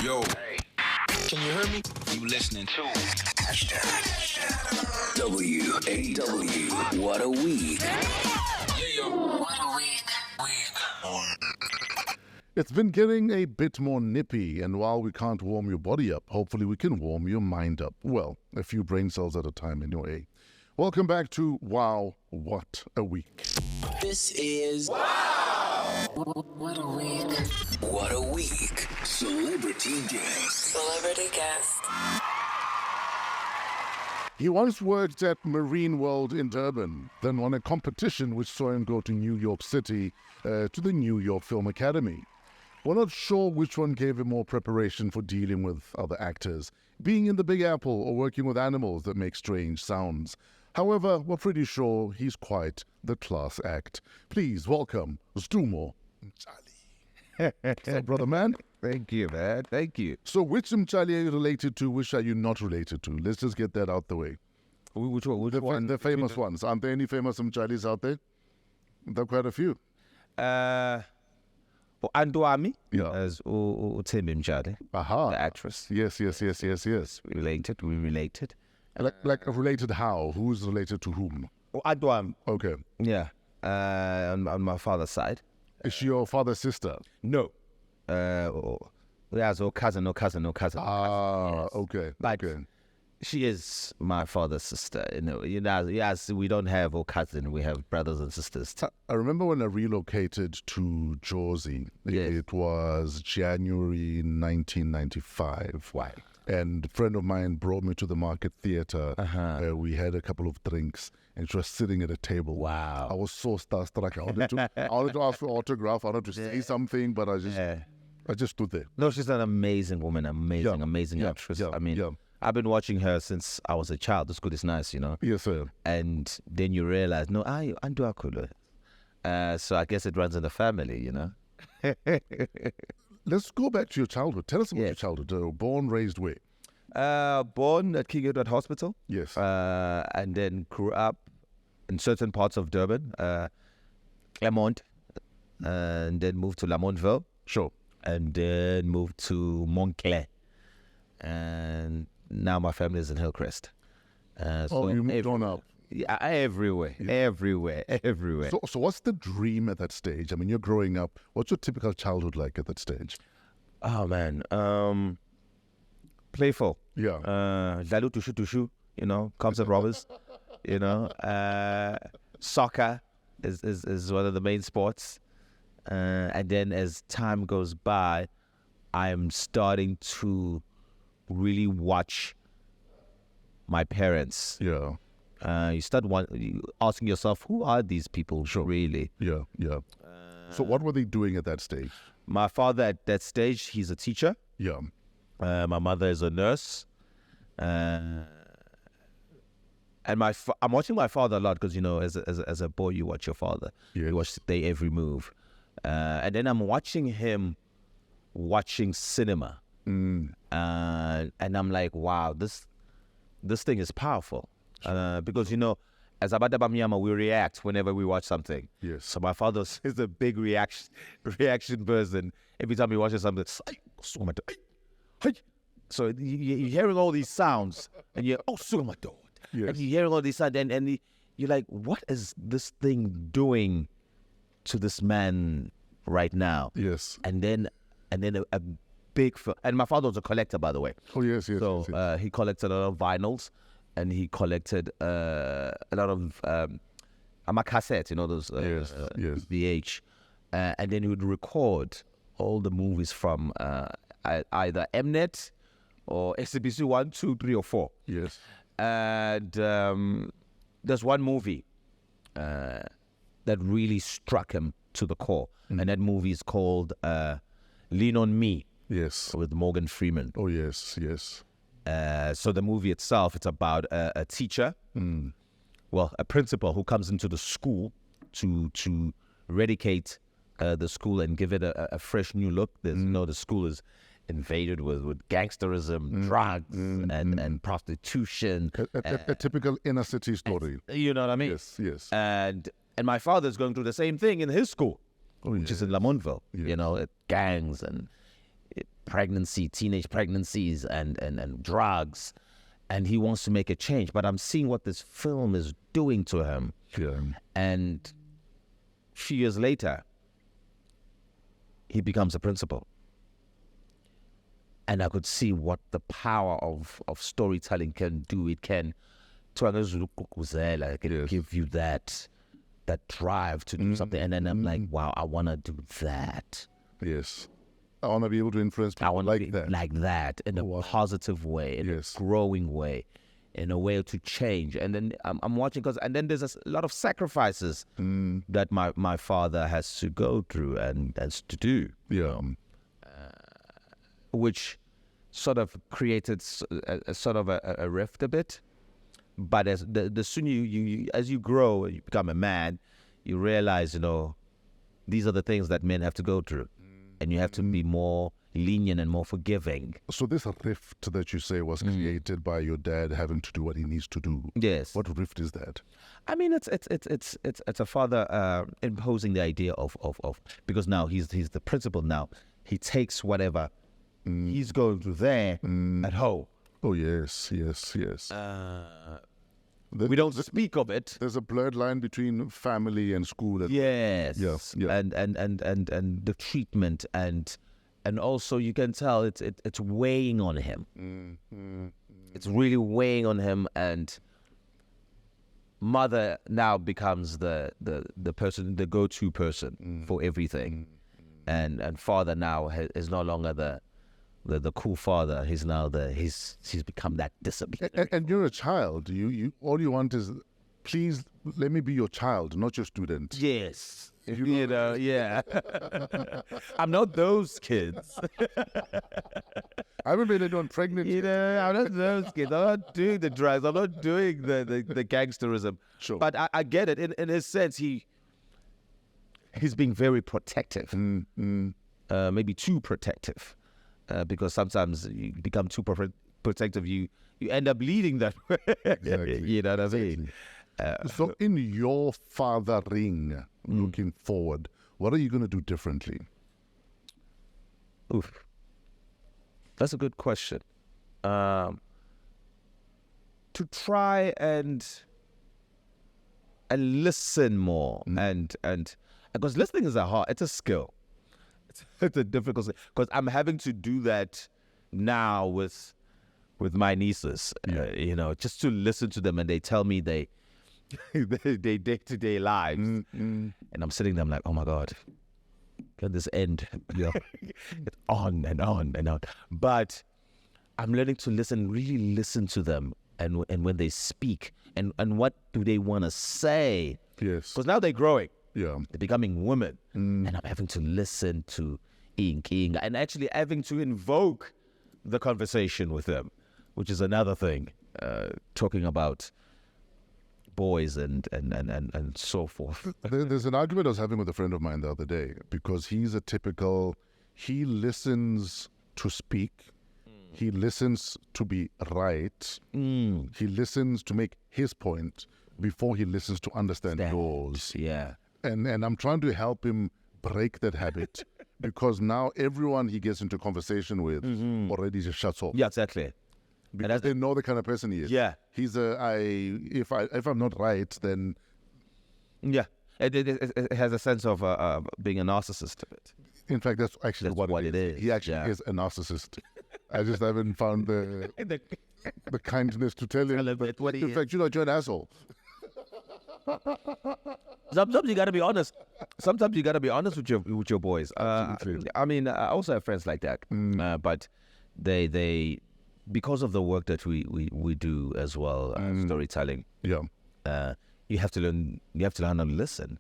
Yo, can you hear me? You listening to WAW. What a week. What a week. It's been getting a bit more nippy, and while we can't warm your body up, hopefully we can warm your mind up. Well, a few brain cells at a time anyway. Welcome back to Wow, What a Week. This is What a week. What a week. Celebrity guest. He once worked at Marine World in Durban, then won a competition which saw him go to New York City to the New York Film Academy. We're not sure which one gave him more preparation for dealing with other actors, being in the Big Apple or working with animals that make strange sounds. However, we're pretty sure he's quite the class act. Please welcome Sdumo Mtshali. What's up, brother man? Thank you, man. Thank you. So which Mtshali are you related to? Which are you not related to? Let's just get that out the way. Which one? The famous ones. Aren't there any famous Mtshalis out there? There are quite a few. Anduami Yeah. as Uthembi Mtshali, Aha. the actress. Yes. We related. Like related how? Who's related to whom? Anduami, Okay. yeah. On my father's side. Is she your father's sister? No. There's no cousin. Ah, Yes. okay. But okay. she is my father's sister. Yes, we don't have a cousin. We have brothers and sisters. I remember when I relocated to Jersey. Yes. It was January 1995. Why? And a friend of mine brought me to the Market Theatre. Uh-huh. We had a couple of drinks, and she was sitting at a table. Wow. I was so starstruck. I wanted to ask for autograph. I wanted to say something, but I just stood there. No, she's an amazing woman. Amazing actress. I mean, I've been watching her since I was a child. The school is nice, you know. Yes, sir. And then you realize, no, I do akulu. So I guess it runs in the family, you know. Let's go back to your childhood. Tell us about Yes. your childhood. Born, raised where? Born at King Edward Hospital. Yes. And then grew up in certain parts of Durban, Clermont, and then moved to Lamontville, Sure. and then moved to Montclair. And now my family is in Hillcrest. You moved on up. Yeah, everywhere. So what's the dream at that stage? I mean, you're growing up. What's your typical childhood like at that stage? Oh man, playful. Yeah. Dlalu tushu, you know, cops and robbers. You know, soccer is one of the main sports. And then as time goes by, I'm starting to really watch my parents. Yeah. You start asking yourself, who are these people really? Yeah. So what were they doing at that stage? My father at that stage, he's a teacher. Yeah. My mother is a nurse. And I'm watching my father a lot because, you know, as a boy, you watch your father. Yes. You watch their every move. And then I'm watching him watching cinema. And I'm like, wow, this thing is powerful. Because, you know, as Abada Bamiyama, we react whenever we watch something. Yes. So my father is a big reaction person. Every time he watches something, so you're hearing all these sounds, and you're, Yes. and you're hearing all these sounds, and you're like, what is this thing doing to this man right now? Yes. And then a big and my father was a collector, by the way. Oh, yes. So he collected a lot of vinyls, and he collected a lot of cassette, you know, those Yes. VH. And then he would record all the movies from either Mnet or SABC 1, 2, 3, or 4. Yes. And there's one movie that really struck him to the core. And that movie is called Lean on Me. Yes. With Morgan Freeman. Oh, yes. So the movie itself, it's about a teacher, a principal who comes into the school to eradicate the school and give it a fresh new look. There's, you know, the school is invaded with gangsterism, drugs, and prostitution. A typical inner city story. You know what I mean? Yes. And my father's going through the same thing in his school, which is in Lamontville. Yes. You know, gangs and teenage pregnancies and drugs, and he wants to make a change. But I'm seeing what this film is doing to him. Yeah. And a few years later, he becomes a principal. And I could see what the power of storytelling can do. It can give you that drive to do something. And then I'm like, wow, I want to do that. Yes. I want to be able to influence people I want like to be that. like that in a positive way, in a growing way, in a way to change. And then I'm watching, and then there's a lot of sacrifices that my father has to go through and has to do. Yeah. Which sort of created a sort of a rift a bit. But as the sooner as you grow, you become a man, you realize, these are the things that men have to go through. And you have to be more lenient and more forgiving. So this rift that you say was created by your dad having to do what he needs to do. Yes. What rift is that? I mean, it's a father imposing the idea of because now he's the principal now. He takes whatever he's going to there at home. Oh yes. We don't speak of it. There's a blurred line between family and school. Yes. Yeah. And the treatment and also you can tell it's weighing on him. It's really weighing on him, and mother now becomes the person, the go-to person for everything, and father now is no longer the cool father. He's now he's become that disciplinary. And you're a child. You all you want is, please let me be your child, not your student. Yes. Yeah. I'm not those kids. I haven't been anyone pregnant. I'm not those kids. I'm not doing the drugs. I'm not doing the gangsterism. Sure. But I get it. In his sense, he's being very protective. Maybe too protective. Because sometimes you become too protective, you end up leading that way. Exactly. You know what I mean? So in your fathering, looking forward, what are you going to do differently? Oof. That's a good question. To try and listen more, and because listening is it's a skill. It's a difficult thing, because I'm having to do that now with my nieces, just to listen to them, and they tell me they day-to-day lives, and I'm sitting there, I'm like, oh my God, can this end? It's on and on and on. But I'm learning to really listen to them, and when they speak, and what do they want to say? Yes. Because now they're growing. Yeah. They're becoming women, and I'm having to listen to King and actually having to invoke the conversation with them, which is another thing. Talking about boys and so forth. There's an argument I was having with a friend of mine the other day, because he listens to speak, he listens to be right, he listens to make his point before he listens to understand yours. Yeah. And I'm trying to help him break that habit, because now everyone he gets into conversation with already just shuts off. Yeah, exactly. Because they know the kind of person he is. Yeah. He's if I'm not right, then yeah, it has a sense of being a narcissist of it. in fact that's actually That's what it it is. He actually is a narcissist. I just haven't found the kindness to tell him. What he In is. fact, you're an asshole. Sometimes you gotta be honest. Sometimes you gotta be honest with your boys. Absolutely. I mean, I also have friends like that, but they because of the work that we do as well, storytelling. Yeah. You have to learn. You have to learn how to listen.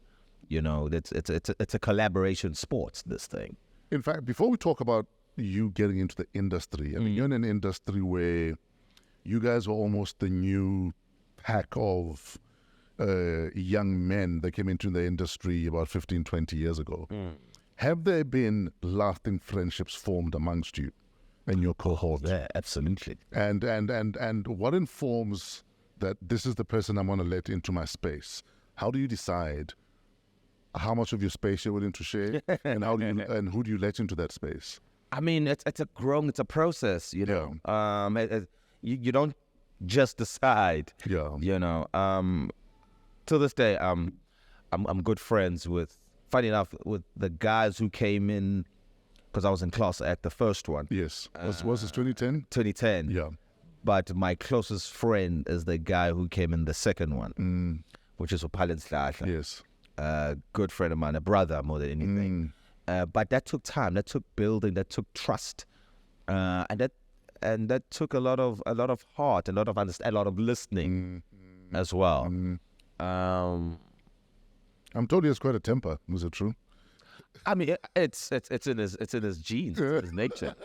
It's a collaboration sport. This thing. In fact, before we talk about you getting into the industry, I mean, you're in an industry where you guys were almost the new pack of young men that came into the industry about 15, 20 years ago. Have there been lasting friendships formed amongst you and your cohort? Yeah, absolutely. And what informs that this is the person I'm going to let into my space? How do you decide how much of your space you're willing to share, and who do you let into that space? I mean, it's a process, you know. You don't just decide. Yeah. You know. To this day, I'm good friends with, funny enough, with the guys who came in, because I was in class act, the first one. Yes. Was this 2010? 2010. Yeah. But my closest friend is the guy who came in the second one, which is Upalen Slahla. Yes. Good friend of mine, a brother more than anything. But that took time, that took building, that took trust, and that took a lot of heart, a lot of listening as well. I'm told he has quite a temper. Was it true? I mean, it's in his genes, it's his nature.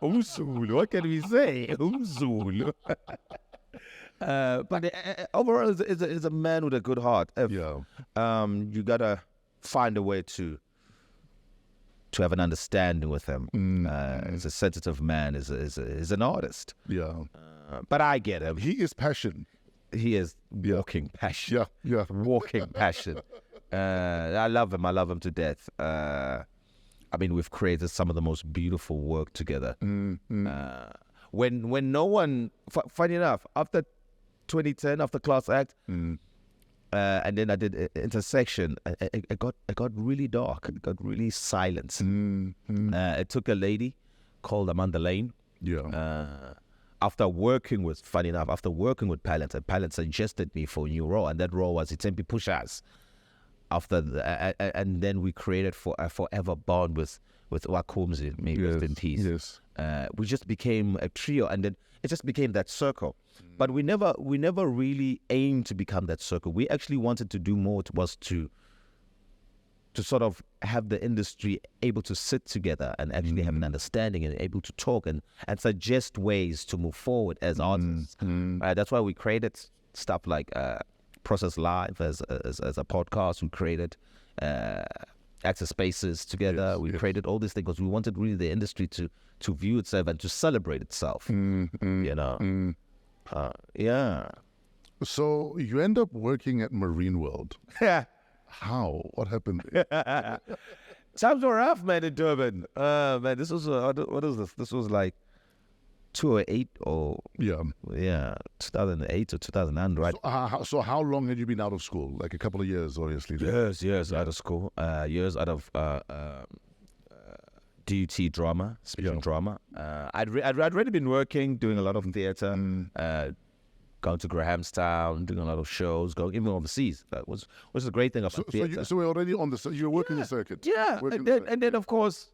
Umzulu, what can we say? Umzulu. But overall, is a man with a good heart. You gotta find a way to have an understanding with him. He's a sensitive man. Is an artist. Yeah. But I get him. He is passion. He is walking passion. Yeah. Walking passion. I love him. I love him to death. I mean, we've created some of the most beautiful work together. When no one, funny enough, after 2010, after Class Act, and then I did Intersection, it got really dark. It got really silent. It took a lady called Amanda Lane. Yeah. After working with Palance, and Palance suggested me for a new role, and that role was Itempi Pushas. And then we created a forever bond with Wakumzi, maybe rest in peace. Yes. We just became a trio, and then it just became that circle. But we never really aimed to become that circle. We actually wanted to do more. Was to sort of have the industry able to sit together and actually have an understanding and able to talk and suggest ways to move forward as artists. That's why we created stuff like Process Live as a podcast. We created Actor Spaces together. We created all these things because we wanted really the industry to view itself and to celebrate itself. You know, yeah. So you end up working at Marine World. How? What happened there? Times were rough, man, in Durban. Man, this was what is this? This was like 2008 or 2008 or 2009, right? So how long had you been out of school? Like a couple of years, obviously. Years out of school. Years out of DUT drama, speaking drama. I'd already been working, doing a lot of theatre, going to Grahamstown, doing a lot of shows, going even overseas. That was the great thing about theatre. So we're already on you were working the circuit. Yeah, and then of course,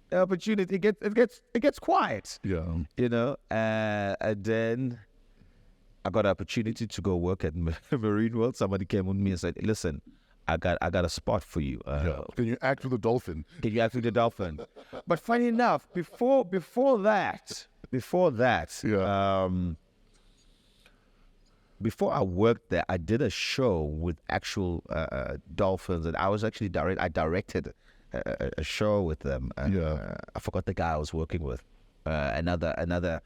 the opportunity it gets quiet. Yeah, you know, and then I got an opportunity to go work at Marine World. Somebody came on me and said, "Listen, I got a spot for you. Can you act with the dolphin?" Can you act with the dolphin? But funny enough, before that, before I worked there, I did a show with actual dolphins, and I was actually I directed a show with them. And, I forgot the guy I was working with, another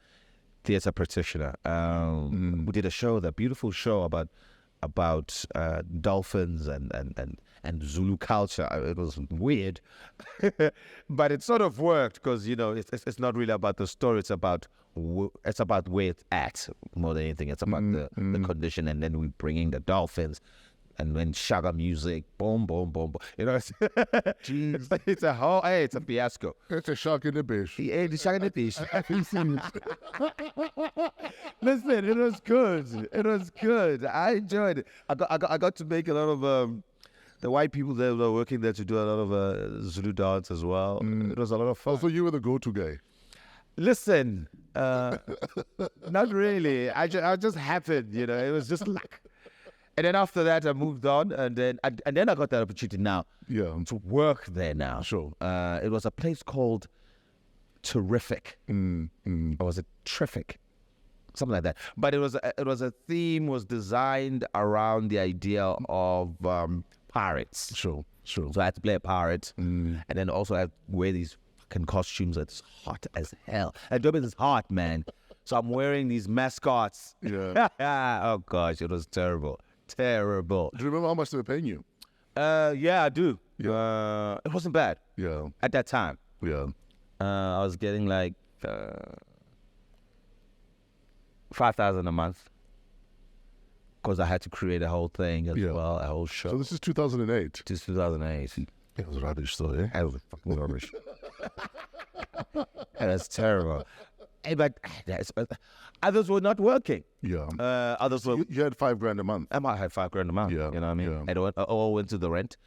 theatre practitioner. We did a show, the beautiful show about dolphins and Zulu culture. It was weird, but it sort of worked because it's not really about the story. It's about where it's at more than anything. It's about the condition, and then we bringing the dolphins, and then Shaga music, boom, boom, boom, boom. It's a fiasco. It's a shark in the fish. Yeah, the shark in the fish. Listen, it was good. It was good. I enjoyed it. I got to make a lot of the white people that were working there to do a lot of Zulu dance as well. It was a lot of fun. So you were the go-to guy. Listen, not really. I just happened, it was just luck. And then after that, I moved on, and then I got that opportunity now to work there now. Sure. It was a place called Terrific. Or was it Terrific? Something like that. But it was a theme was designed around the idea of pirates. Sure. So I had to play a pirate, and then also I had to wear these fucking costumes that's hot as hell. And Durban is hot, man. So I'm wearing these mascots. Yeah. Oh gosh, it was terrible. Terrible. Do you remember how much they were paying you? Yeah, I do. It wasn't bad. Yeah. At that time. Yeah. I was getting like 5,000 a month because I had to create a whole thing as well, a whole show. So this is 2008. This is 2008. It was rubbish, though, eh? That was fucking rubbish. That's terrible. But others were not working. Yeah. Others were. You had $5,000 a month. I might have $5,000 a month. Yeah, You know what I mean? yeah. I all went to the rent,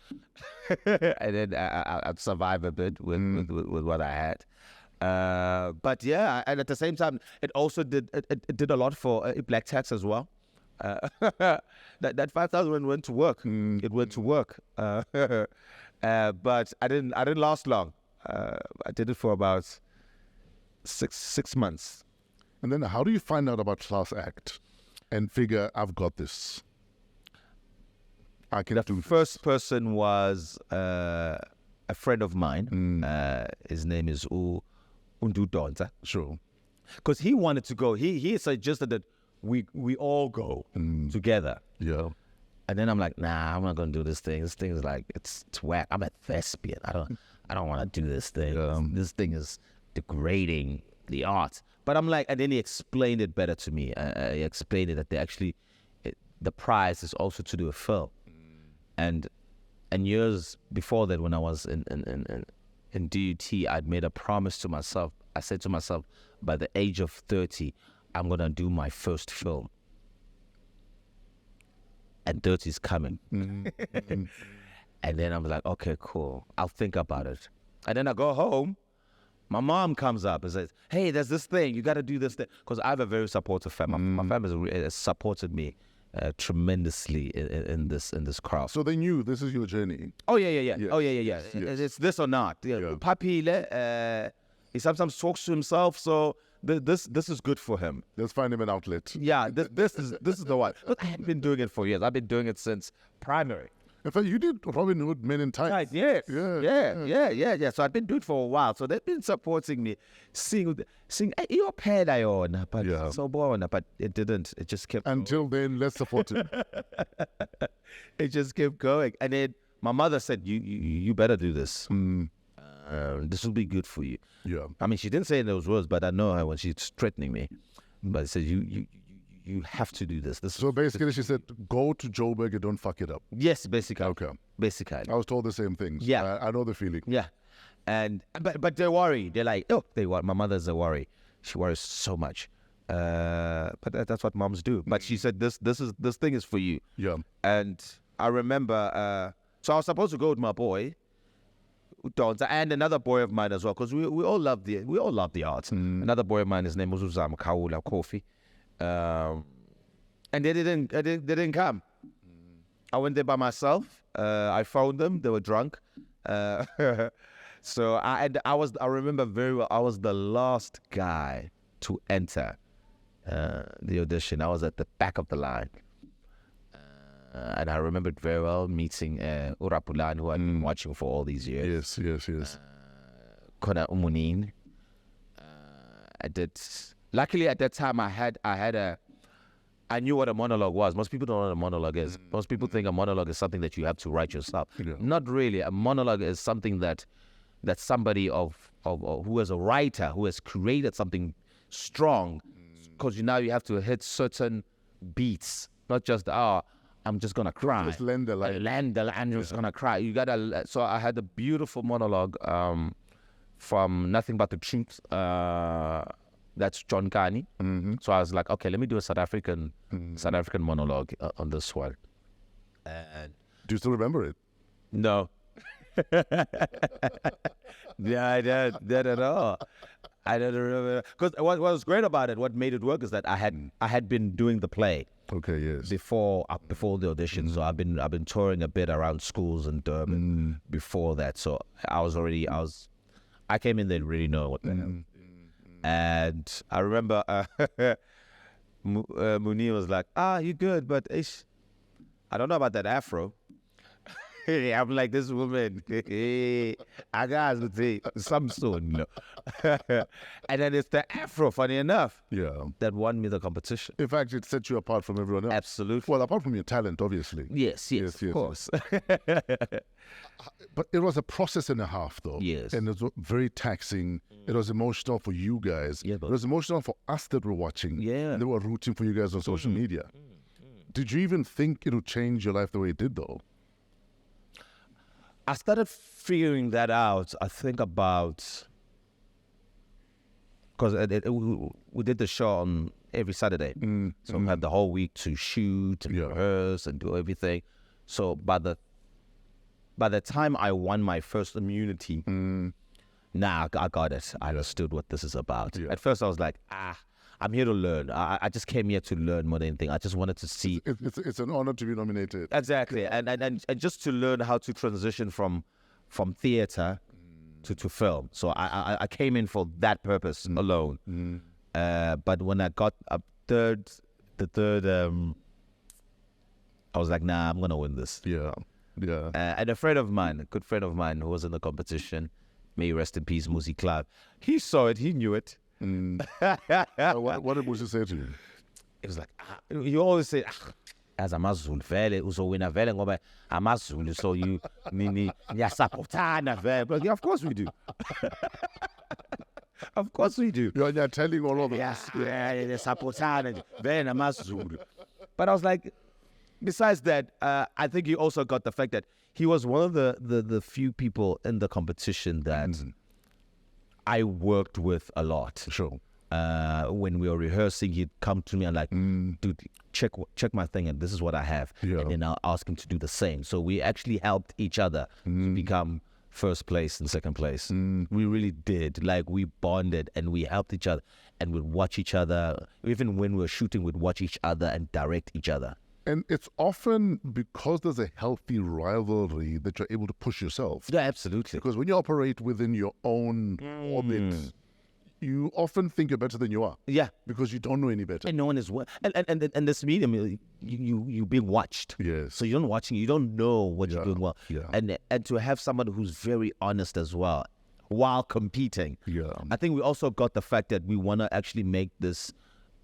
and then I'd survive a bit with what I had. But yeah, and at the same time, it also did a lot for black tax as well. That 5,000 went to work. It went to work. But I didn't last long. I did it for about six months. And then how do you find out about Class Act and figure, I've got this? I can do this. First person was a friend of mine. His name is Undu Donza. Sure. Because he wanted to go. He suggested that we all go together. Yeah. And then I'm like, nah, I'm not gonna do this thing. This thing is like it's whack. I'm a thespian. I don't want to do this thing. Yeah. This thing is degrading the art. But I'm like, and then he explained it better to me. He explained it that they actually, the prize is also to do a film. And years before that, when I was in DUT, I'd made a promise to myself. I said to myself, by the age of 30, I'm gonna do my first film. And 30 is coming. And then I'm like, okay, cool. I'll think about it. And then I go home. My mom comes up and says, hey, there's this thing. You got to do this thing. Because I have a very supportive family. My family has supported me tremendously in this crowd. So they knew this is your journey. Oh, yeah. Yes, Oh, yeah. yes. It's this or not. Yeah. Papi, he sometimes talks to himself, so this is good for him. Let's find him an outlet. Yeah, this is the one. But I have been doing it for years. I've been doing it since primary. In fact, you did Robin Hood Men in Tights. Right, yes. Yeah. So I've been doing it for a while. So they've been supporting me, seeing hey, you're paid on, but Yeah. so boring, but it didn't. It just kept Until then, let's support him. it just kept going. And then my mother said, you better do this. This will be good for you. Yeah. I mean, she didn't say those words, but I know her when she's threatening me. But she said, you have to do this. So basically, she said, go to Joburg and don't fuck it up. Yes, basically. Okay. Basically. I was told the same things. Yeah. I know the feeling. Yeah. And but they worry. They're like, my mother's a worry. She worries so much. But that's what moms do. But she said this thing is for you. Yeah. And I remember so I was supposed to go with my boy, Donza, and another boy of mine as well, because we all love the arts. Another boy of mine, his name was Uzama Kaula Kofi. And they didn't come. I went there by myself. I phoned them. They were drunk. So I remember very well. I was the last guy to enter the audition. I was at the back of the line. And I remembered very well meeting Urapulan, who I'd been watching for all these years. Yes. Kona Umunin. I did. Luckily, at that time, I knew what a monologue was. Most people don't know what a monologue is. Most people think a monologue is something that you have to write yourself. Yeah. Not really. A monologue is something that somebody of who is a writer, who has created something strong, because now you have to hit certain beats, not just I'm just gonna cry. Just lend the line. I'm just gonna cry. You gotta. So I had a beautiful monologue from Nothing But the Truth. That's John Kani. So I was like, okay, let me do a South African monologue on this one. And Do you still remember it? no. Yeah, I did at all. I didn't remember, because what was great about it, what made it work, is that I had been doing the play Okay, yes. before the audition. So I've been touring a bit around schools in Durban before that. So I came in there to really know what the hell. And I remember Munir was like, you good, but I don't know about that afro. I'm like, this woman, I got to say some soon, you know. And then it's the Afro, funny enough, that won me the competition. In fact, it set you apart from everyone else. Absolutely. Well, apart from your talent, obviously. Yes, of course. But it was a process and a half, though. Yes. And it was very taxing. It was emotional for you guys. Yeah, it was emotional for us that were watching. Yeah. And they were rooting for you guys on social media. Did you even think it would change your life the way it did, though? I started figuring that out, I think about, because we did the show on every Saturday. So we had the whole week to shoot and rehearse and do everything. So by the time I won my first immunity, I got it. I understood what this is about. At first I was like, I'm here to learn. I just came here to learn more than anything. I just wanted to see. It's an honor to be nominated. Exactly. And just to learn how to transition from theater to film. So I came in for that purpose alone. But when I got the third, I was like, nah, I'm going to win this. Yeah. And a friend of mine, a good friend of mine who was in the competition, may he rest in peace, Muzi Clark, he saw it, he knew it. What did Muzi say to you? It was like, you always say, as amazulu vele uzowina vele ngoba amazulu, so you niyasupportana vele. But yeah, of course we do. Of course we do. You're telling all of us. Yeah, supportana vele amazulu. But I was like, besides that, I think he also got the fact that he was one of the few people in the competition that I worked with a lot. Sure. When we were rehearsing, he'd come to me and like, dude, check my thing, and this is what I have. Yeah. And then I'll ask him to do the same. So we actually helped each other to become first place and second place. We really did. Like, we bonded and we helped each other, and we'd watch each other. Even when we were shooting, we'd watch each other and direct each other. And it's often because there's a healthy rivalry that you're able to push yourself. Yeah, absolutely. Because when you operate within your own orbit, you often think you're better than you are. Yeah. Because you don't know any better. And no one is and this medium, you being watched. Yes. So you're not watching, you don't know what you're doing well. Yeah. And to have someone who's very honest as well while competing. Yeah. I think we also got the fact that we want to actually make this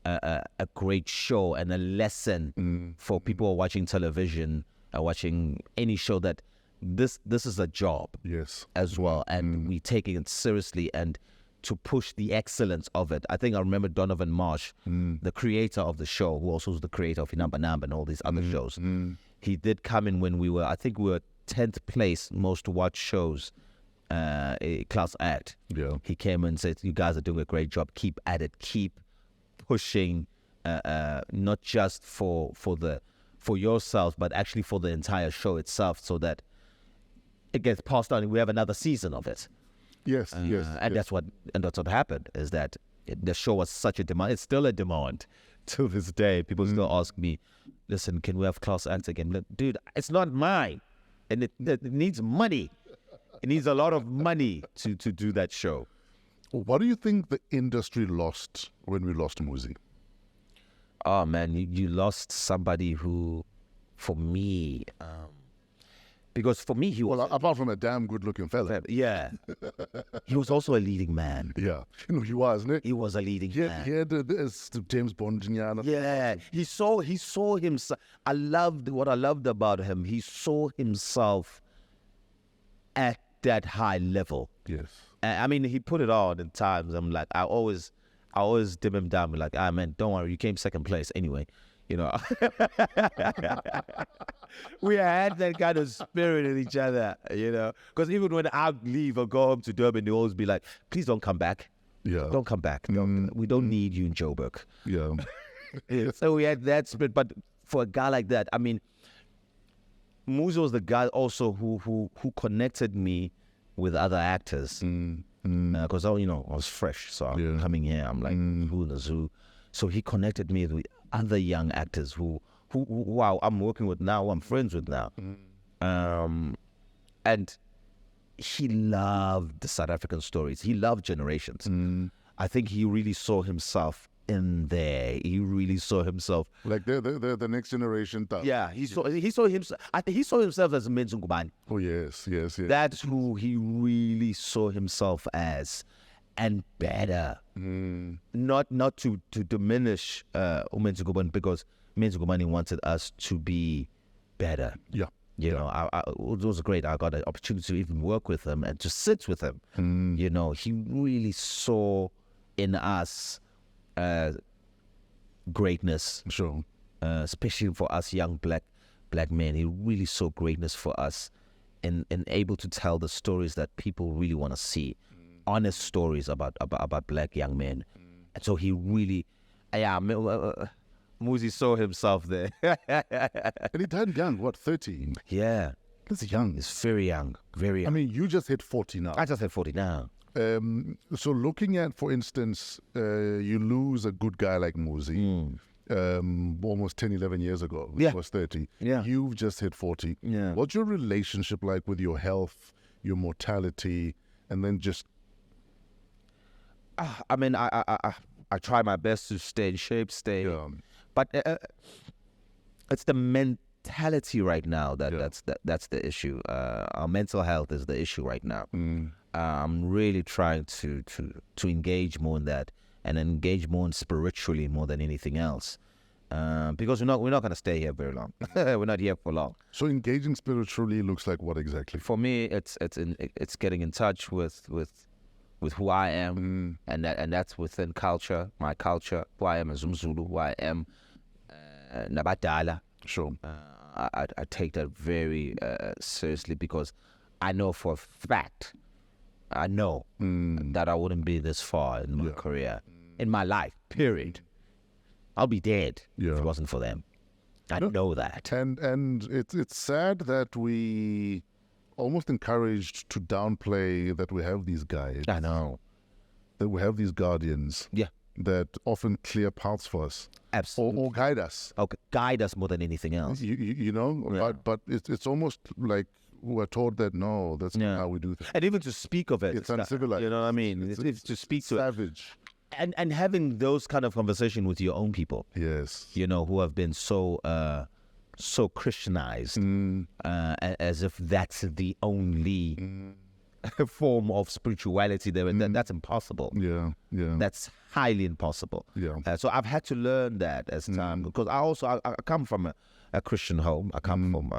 a great show and a lesson for people who are watching television, watching any show, that this is a job. Yes. As well, and we taking it seriously and to push the excellence of it. I think I remember Donovan Marsh, the creator of the show, who also was the creator of Inamba Namba and all these other shows. He did come in when we were 10th place most watched shows, Class Act. Yeah. He came and said, you guys are doing a great job. Keep at it. Keep pushing, not just for yourself, but actually for the entire show itself, so that it gets passed on and we have another season of it. Yes, yes. And that's what happened, is that the show was such a demand. It's still a demand to this day. People still ask me, listen, can we have Class Act again? Dude, it's not mine. And it needs money. It needs a lot of money to do that show. What do you think the industry lost when we lost Muzi? Oh, man, you lost somebody who, for me, because for me, he was... Well, apart from a damn good-looking fella. Yeah. He was also a leading man. Yeah. He was, isn't it? He was a leading man. He had this James Bond. Yeah. He saw himself. What I loved about him, he saw himself at that high level. Yes. I mean, he put it on in times. I'm like, I always dim him down. Be like, man, don't worry, you came second place anyway. You know, we had that kind of spirit in each other, you know, because even when I leave or go home to Durban, they always be like, please don't come back. Yeah. Don't come back. We don't need you in Joburg. Yeah. So we had that spirit. But for a guy like that, I mean, Muzi was the guy also who connected me with other actors. Because, I was fresh. So I'm coming here, I'm like, who knows who? So he connected me with other young actors who I'm working with now, who I'm friends with now. And he loved the South African stories. He loved Generations. I think he really saw himself in there. He really saw himself. Like they're the next generation. Yeah, he saw himself. I think he saw himself as Menzo Ngubane. Oh yes. That's who he really saw himself as, and better. Not to diminish Menzo Ngubane, because Menzo Ngubane wanted us to be better. Yeah. You know, it was great. I got an opportunity to even work with him and to sit with him. You know, he really saw in us greatness. Sure. Especially for us young black men. He really saw greatness for us and able to tell the stories that people really want to see. Honest stories about black young men. And so he really, Muzi saw himself there. And he died young, what, 30? Yeah. That's young. He's very young, very young. I mean, you just hit 40 now. I just hit 40 now. So looking at, for instance, you lose a good guy like Muzi almost 10, 11 years ago. Yeah. He was 30. Yeah. You've just hit 40. Yeah. What's your relationship like with your health, your mortality, and then just... I mean, I try my best to stay in shape, but it's the mentality right now that's the issue. Our mental health is the issue right now. I'm really trying to engage more in that, and engage more spiritually more than anything else, because we're not going to stay here very long. We're not here for long. So engaging spiritually looks like what exactly? For me, it's getting in touch with who I am, and that's within culture, my culture, who I am as Umzulu, who I am Nabadala. Sure. I take that very seriously, because I know for a fact, that I wouldn't be this far in my career, in my life, period. I'll be dead if it wasn't for them. I know that. And it's sad that we almost encouraged to downplay that we have these guides. I know. That we have these guardians. Yeah. That often clear paths for us. Absolutely. Or guide us. Okay, guide us more than anything else. You know, but it's almost like we're told that, no, that's not how we do things. And even to speak of it. It's uncivilized. You know what I mean? It's to speak to savage. And having those kind of conversation with your own people. Yes. You know, who have been so Christianized, as if that's the only form of spirituality there. That's impossible. Yeah. That's highly impossible. Yeah. So I've had to learn that as time, because I come from a Christian home. I come from,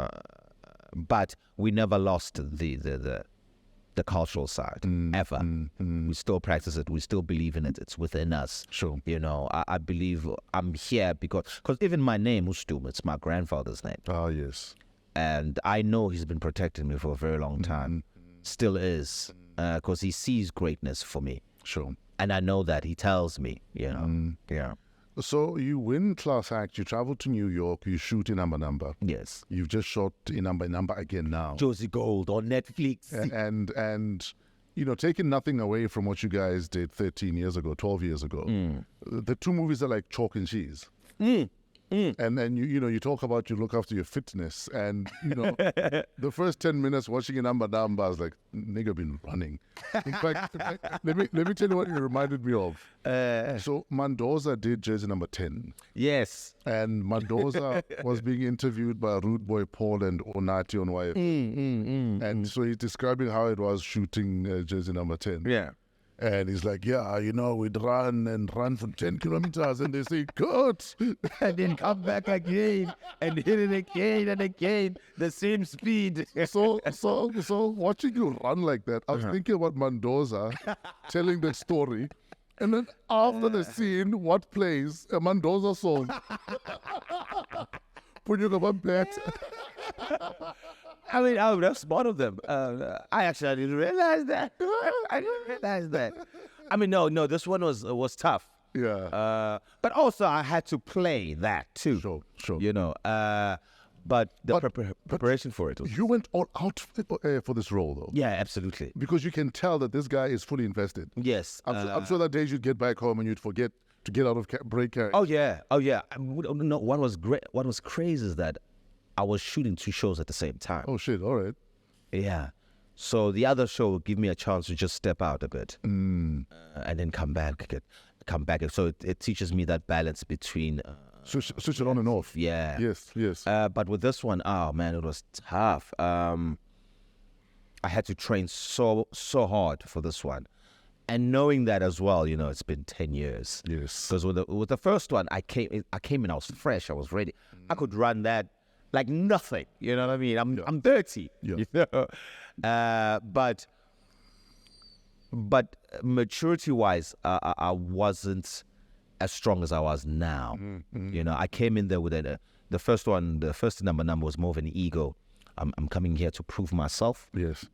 but we never lost the cultural side ever. We still practice it. We still believe in it. It's within us. Sure. You know, I believe I'm here because even my name, Sdumo, it's my grandfather's name. Ah, yes. And I know he's been protecting me for a very long time. Still is, because he sees greatness for me. Sure. And I know that he tells me, you know. Yeah. So you win Class Act, you travel to New York, you shoot in Number. Yes. You've just shot in Number again now. Josie Gold on Netflix. And you know, taking nothing away from what you guys did 13 years ago, 12 years ago, the two movies are like chalk and cheese. And you know, you talk about you look after your fitness, and you know, the first 10 minutes watching a Number, I was like, nigga been running. In fact, let me tell you what it reminded me of. So Mendoza did jersey number 10. Yes. And Mendoza was being interviewed by Rude Boy Paul and Onati on YF. And so he's describing how it was shooting jersey number 10. Yeah. And he's like, yeah, you know, we'd run for 10 kilometers, and they say, cut. And then come back again and hit it again and again, the same speed. So watching you run like that, I was thinking about Mendoza telling the story. And then after the scene, what plays? A Mendoza song. Put your back. I mean, that's smart of them. I didn't realize that. I didn't realize that. I mean, no, this one was tough. Yeah. But also, I had to play that too. Sure. You know, but the preparation for it was... You went all out for this role, though. Yeah, absolutely. Because you can tell that this guy is fully invested. Yes. I'm sure that days you'd get back home and you'd forget to get out of break. Oh yeah. No, what was great. What was crazy is that I was shooting 2 shows at the same time. Oh shit! All right. Yeah. So the other show will give me a chance to just step out a bit and then come back. So it teaches me that balance between Switch it on and off. yeah. Yes. But with this one, oh man, it was tough. I had to train so hard for this one, and knowing that as well, it's been 10 years. Yes. Because with the first one, I came in, I was fresh, I was ready. I could run that like nothing. You know what I mean? I'm dirty. Yeah. You know? But maturity-wise, I wasn't as strong as I was now. I came in there with the first number was more of an ego. I'm coming here to prove myself. Yes.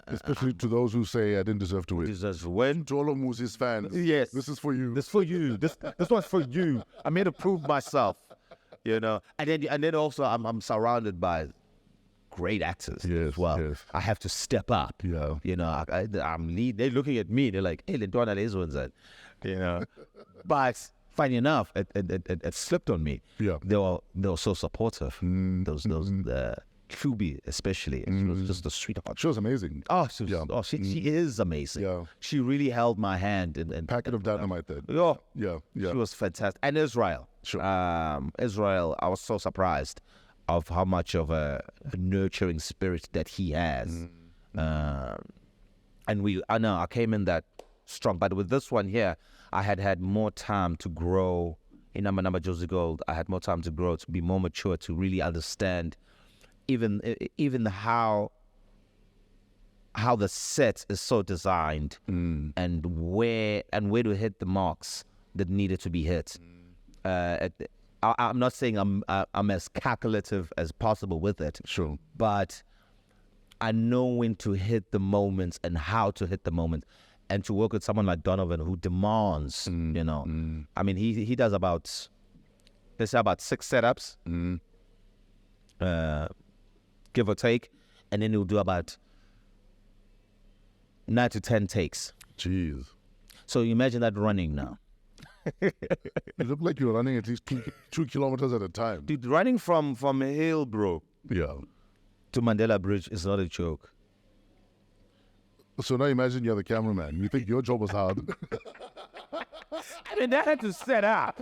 Especially to those who say I didn't deserve to win. Deserves to win. To all of Musi's fans. Yes. This is for you. This for you. This one's for you. I'm here to prove myself. And then also I'm surrounded by great actors as well. Yes. I have to step up. Yeah. I'm lead. They're looking at me. They're like, "Hey, Lentwana is one's that," But funny enough, it slipped on me. Yeah. They were so supportive. Those Klubi especially. She was just a sweetheart. She was amazing. She is amazing. Yeah. She really held my hand and Packet of dynamite then. Yeah. Yeah. She was fantastic. And Israel. Sure. Israel, I was so surprised of how much of a nurturing spirit that he has. And I came in that strong. But with this one here, I had more time to grow. In number Josie Gold, I had more time to grow, to be more mature, to really understand even how the set is so designed and where to hit the marks that needed to be hit. I'm not saying I'm as calculative as possible with it. Sure. But I know when to hit the moments and how to hit the moment, and to work with someone like Donovan who demands. I mean, he does about 6 setups, give or take, and then he'll do about 9 to 10 takes. Jeez. So you imagine that running now. You look like you're running at least 2 kilometers at a time. Dude, running from Hillbrook Yeah. to Mandela Bridge is not a joke. So now imagine you're the cameraman. You think your job was hard. I mean, I had to set up.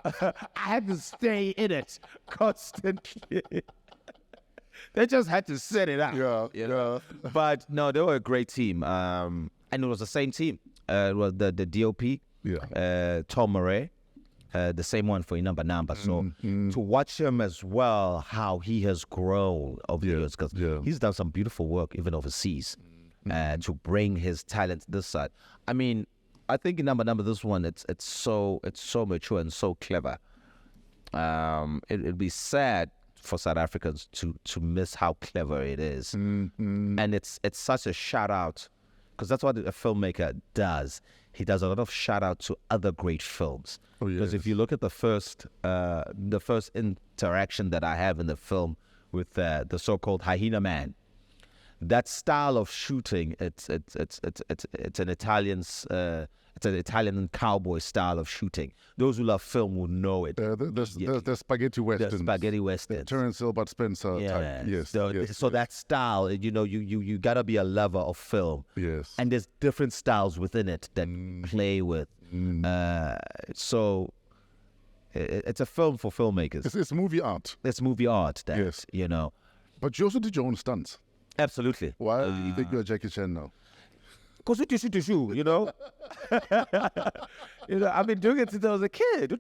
I had to stay in it constantly. They just had to set it up. Yeah. But no, they were a great team. And it was the same team. It was the DOP, Tom Murray, the same one for Inamba. So to watch him as well, how he has grown over the years, because he's done some beautiful work even overseas. To bring his talent this side. I mean, I think in number this one, it's so mature and so clever. It'd be sad for South Africans to miss how clever it is. And it's such a shout out, because that's what a filmmaker does. He does a lot of shout out to other great films. Because if you look at the first interaction that I have in the film with the so-called Hyena Man, that style of shooting, it's an Italian cowboy style of shooting. Those who love film will know it. The spaghetti westerns. The spaghetti westerns. Terence Hill, Bud Spencer type. Yes. So that style, you gotta be a lover of film. Yes. And there's different styles within it that play with. So it's a film for filmmakers. It's movie art. It's movie art. Yes. But you also did your own stunts. Absolutely. Why do you think you're Jackie Chan now? Because I've been doing it since I was a kid.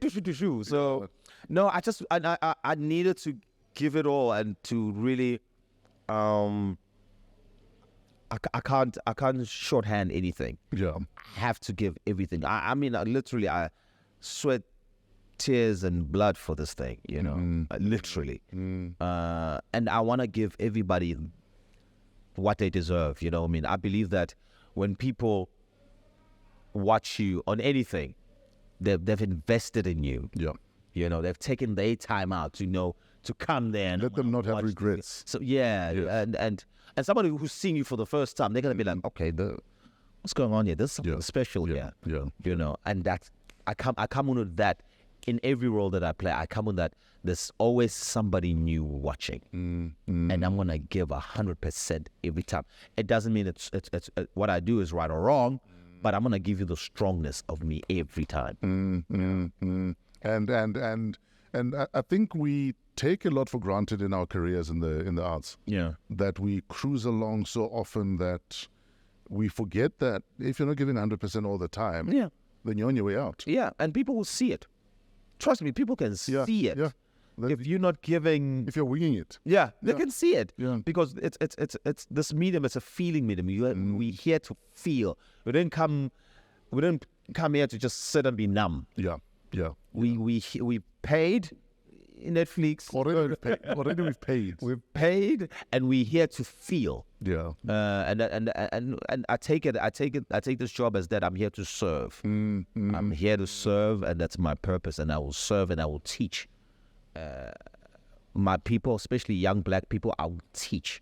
So no, I needed to give it all and to really I can't shorthand anything. Yeah. I have to give everything. I mean, literally, I sweat, tears, and blood for this thing. Literally, and I want to give everybody what they deserve. I mean, I believe that when people watch you on anything, they've invested in you. Yeah. They've taken their time out to come there and let them not have regrets. So and somebody who's seeing you for the first time, they're gonna be like, okay, what's going on here? There's something special here. Yeah. And that I come on with that in every role that I play, I come on that there's always somebody new watching, and I'm gonna give 100% every time. It doesn't mean it's what I do is right or wrong, but I'm gonna give you the strongness of me every time. And I think we take a lot for granted in our careers in the arts. Yeah. That we cruise along so often that we forget that if you're not giving 100% all the time, then you're on your way out. Yeah, and people will see it. Trust me, people can see it. Yeah. If you're not giving, If you're winging it. they can see it. Yeah. Because it's this medium. It's a feeling medium. We're here to feel. We didn't come here to just sit and be numb. Yeah. We paid Netflix. Already we've paid. We've paid, and we're here to feel. Yeah. And I take this job as that I'm here to serve. I'm here to serve, and that's my purpose. And I will serve, and I will teach my people, especially young black people. I will teach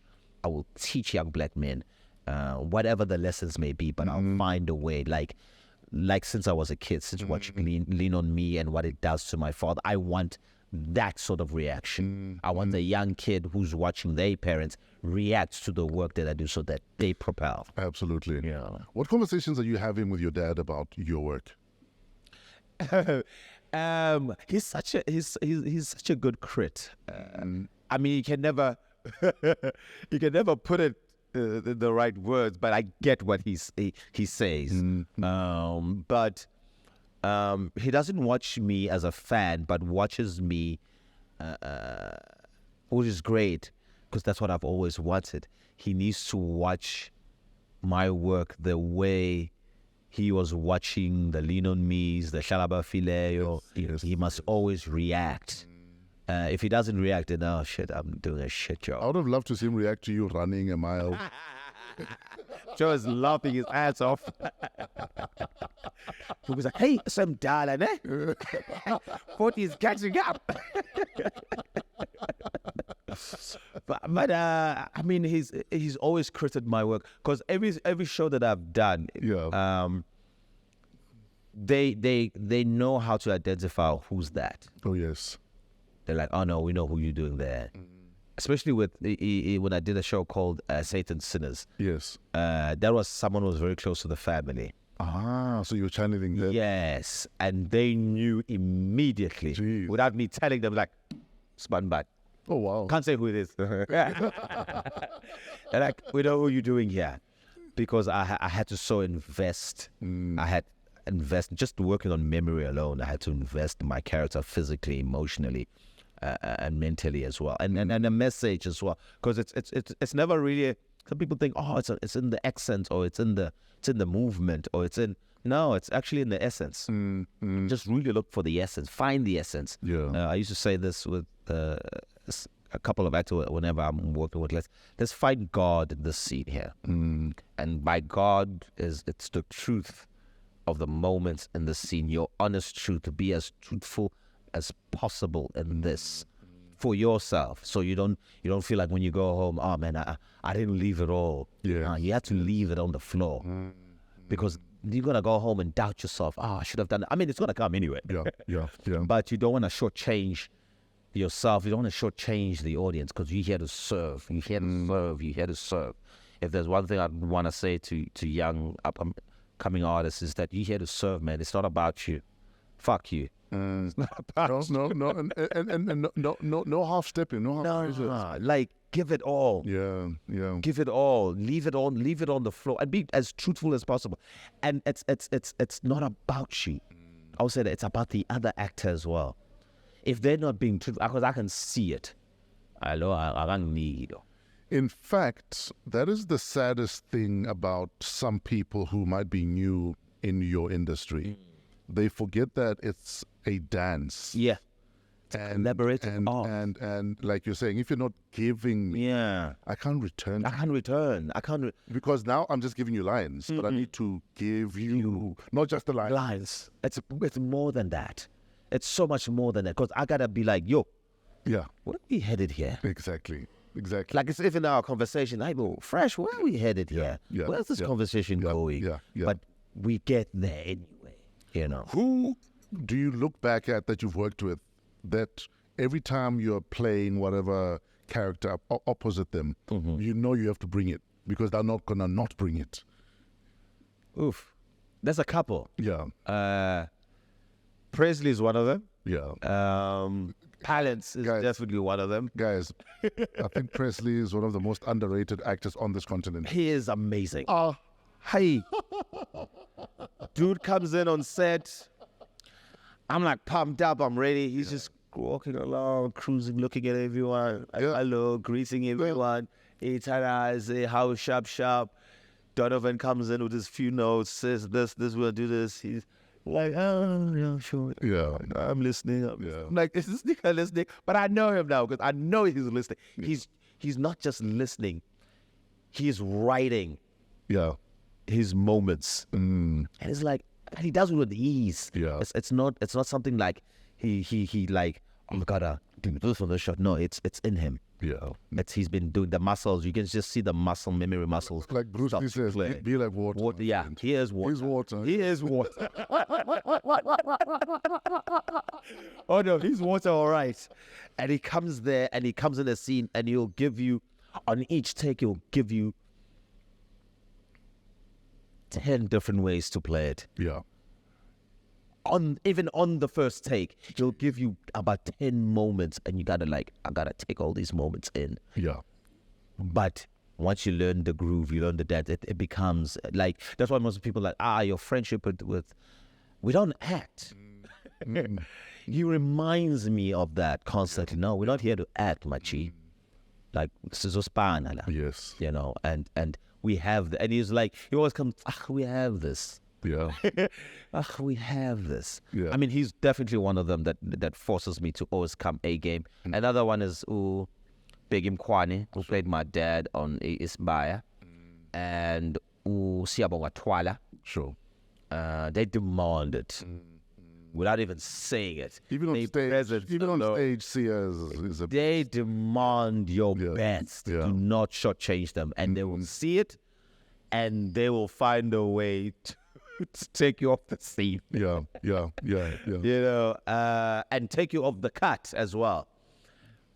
young black men, whatever the lessons may be. But I'll find a way. Like since I was a kid, since watching Lean on Me and what it does to my father, I want that sort of reaction. I want the young kid who's watching their parents react to the work that I do so that they propel. Absolutely. Yeah. What conversations are you having with your dad about your work? He's such a good crit. I mean, you can never put it the right words, but I get what he says. But he doesn't watch me as a fan, but watches me, which is great, because that's what I've always wanted. He needs to watch my work the way he was watching the Lean on Me's, the Shalaba Fileo. Yes. He must always react. If he doesn't react, then, oh shit, I'm doing a shit job. I would have loved to see him react to you running a mile. Joe is laughing his ass off. He was like, hey, some darling, eh? 40 is catching up. but I mean, he's always critiqued my work, because every show that I've done, they know how to identify who's that. Oh, yes. They're like, oh no, we know who you're doing there. Especially with when I did a show called Satan's Sinners. Yes. That was someone who was very close to the family. Ah, so you were channeling that. Yes, and they knew immediately. Jeez. Without me telling them, like, spun back. Oh, wow. Can't say who it is. They're like, we know who you're doing here. Because I had to so invest. I had invest just working on memory alone. I had to invest in my character physically, emotionally, and mentally as well, and a message as well. Because it's never really. Some people think, oh, it's in the accent, or it's in the movement, or it's actually in the essence. Just really look for the essence, find the essence. I used to say this with a couple of actors whenever I'm working with. Let's find God in this scene here, and by God it's the truth of the moments in the scene, your honest truth, to be as truthful as possible in this for yourself, so you don't feel like when you go home, oh man, I didn't leave it all. You have to leave it on the floor, because you're gonna go home and doubt yourself. I should have done it. I mean, it's gonna come anyway. But you don't want to shortchange yourself. You don't want to shortchange the audience, because you're here to serve. You're here to serve. You're here to serve. If there's one thing I want to say to young upcoming artists, is that you're here to serve, man. It's not about you. Fuck you. It's not about No, no half stepping, no half measures. Like, give it all. Yeah. Give it all. Leave it on the floor, and be as truthful as possible. And it's not about you. I would say that it's about the other actor as well. If they're not being truthful, because I can see it. I don't need. In fact, that is the saddest thing about some people who might be new in your industry. They forget that it's a dance. Yeah. And like you're saying, if you're not giving me, I can't return. Because now I'm just giving you lines, but I need to give you not just the lines. It's more than that. It's so much more than that. Because I gotta be like, yo, where are we headed here? Exactly. Like, it's even our conversation. I go, Fresh, where are we headed here? Where's this conversation going? Yeah. But we get there anyway. You know. Who do you look back at that you've worked with that every time you're playing whatever character opposite them, you know you have to bring it because they're not gonna not bring it? Oof. There's a couple. Yeah. Presley is one of them. Yeah. Palance is definitely one of them. Guys, I think Presley is one of the most underrated actors on this continent. He is amazing. Hey. Dude comes in on set. I'm like pumped up. I'm ready. He's just walking along, cruising, looking at everyone. Like, hello, greeting everyone. How sharp. Donovan comes in with his few notes, says this, we'll do this. He's like, oh, yeah, sure. Yeah. I'm listening. I'm like, is this nigga listening? But I know him now because I know he's listening. He's not just listening. He's writing his moments. And it's like, and he does it with ease. Yeah. It's not something like he like, oh my God, do this for the shot. No, it's in him. Yeah. He's been doing the muscles. You can just see the memory muscles. Like Bruce Lee says, be like water. Yeah, he is water. He's water. He is water. Oh no, he's water, all right. And he comes there and he comes in the scene and he'll give you, on each take, he'll give you 10 different ways to play it. Yeah. Even on the first take, he'll give you about 10 moments and you gotta I gotta take all these moments in. Yeah. But once you learn the groove, you learn the dance, it becomes like, that's why most people are like, your friendship with we don't act. He reminds me of that constantly. No, we're not here to act, Machi. Like, Yes. you know, and we have, and he's like, he always comes, we have this. Yeah. We have this. Yeah. I mean, he's definitely one of them that forces me to always come A game. Another one is Begim Kwani, who played my dad on Isbaya, and Siabonga Twala. Sure. They demand it without even saying it. Even on stage, Sia is a... They demand your best. Yeah. Do not shortchange them, and they will see it, and they will find a way to take you off the scene. Yeah. You know, and take you off the cut as well.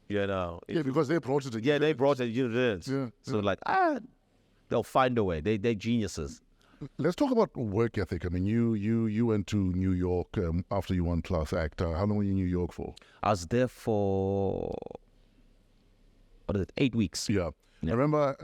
You know. Yeah, because they brought it. Yeah, they brought it. You didn't. Yeah. So like, they'll find a way. They're geniuses. Let's talk about work ethic. I mean, you went to New York after you won Class Actor. How long were you in New York for? I was there for 8 weeks. Yeah. I remember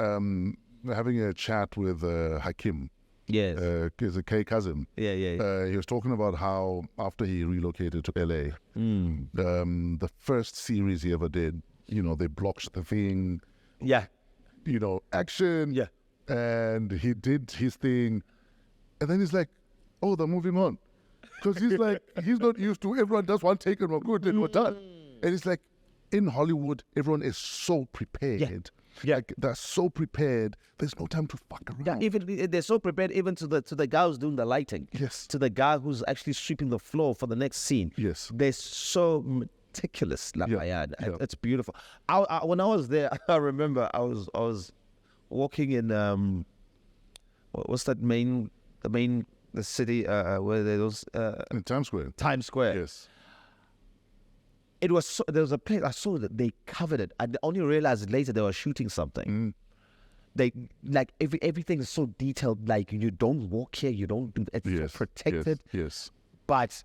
having a chat with Hakim. Yes. His K cousin. Yeah. He was talking about how after he relocated to LA, the first series he ever did, you know, they blocked the thing. Yeah. You know, action. Yeah. And he did his thing, and then he's like, "Oh, they're moving on," because he's like, he's not used to everyone does one take and we're good and we're done. And it's like, in Hollywood, everyone is so prepared. Yeah. Like, they're so prepared. There's no time to fuck around. Yeah, even they're so prepared, even to the guy who's doing the lighting. Yes. To the guy who's actually sweeping the floor for the next scene. Yes. They're so meticulous. Yeah. It's beautiful. I when I was there, I remember I was walking in what's that the city where there was In Times Square. Times Square. Yes. It was there was a place I saw that they covered it. I only realized later they were shooting something. They like everything is so detailed. Like, you don't walk here, you don't do it's so protected. Yes. But